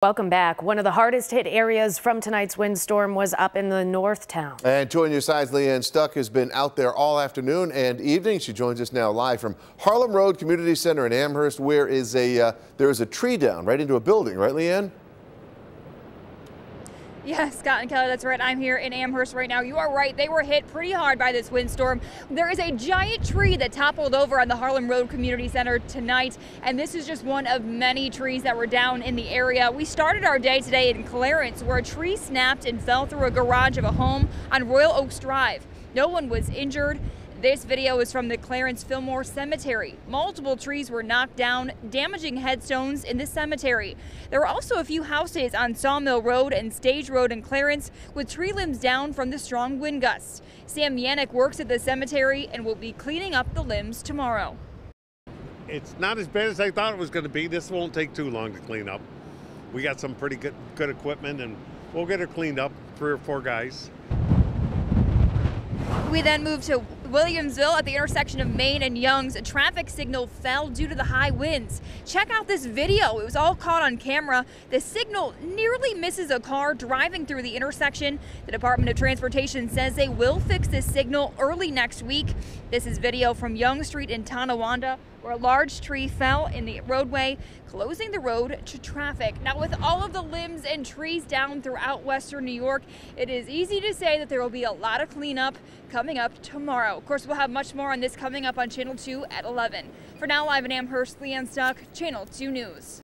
Welcome back. One of the hardest hit areas from tonight's windstorm was up in the Northtowns. And joining your side's Leanne Stuck has been out there all afternoon and evening. She joins us now live from Harlem Road Community Center in Amherst, where there is a tree down right into a building, right, Leanne? Yes, Scott and Kelly, that's right. I'm here in Amherst right now. You are right. They were hit pretty hard by this windstorm. There is a giant tree that toppled over on the Harlem Road Community Center tonight, and this is just one of many trees that were down in the area. We started our day today in Clarence, where a tree snapped and fell through a garage of a home on Royal Oaks Drive. No one was injured. This video is from the Clarence Fillmore Cemetery. Multiple trees were knocked down, damaging headstones in the cemetery. There were also a few houses on Sawmill Road and Stage Road in Clarence with tree limbs down from the strong wind gusts. Sam Yannick works at the cemetery and will be cleaning up the limbs tomorrow. It's not as bad as I thought it was going to be. This won't take too long to clean up. We got some pretty good equipment, and we'll get it cleaned up, 3 or 4 guys. We then moved to Williamsville at the intersection of Main and Young's. A traffic signal fell due to the high winds. Check out this video. It was all caught on camera. The signal nearly misses a car driving through the intersection. The Department of Transportation says they will fix this signal early next week. This is video from Young Street in Tonawanda, where a large tree fell in the roadway, closing the road to traffic. Now, with all of the limbs and trees down throughout western New York, it is easy to say that there will be a lot of cleanup coming up tomorrow. Of course, we'll have much more on this coming up on Channel 2 at 11. For now, live in Amherst, Leanne Stuck, Channel 2 News.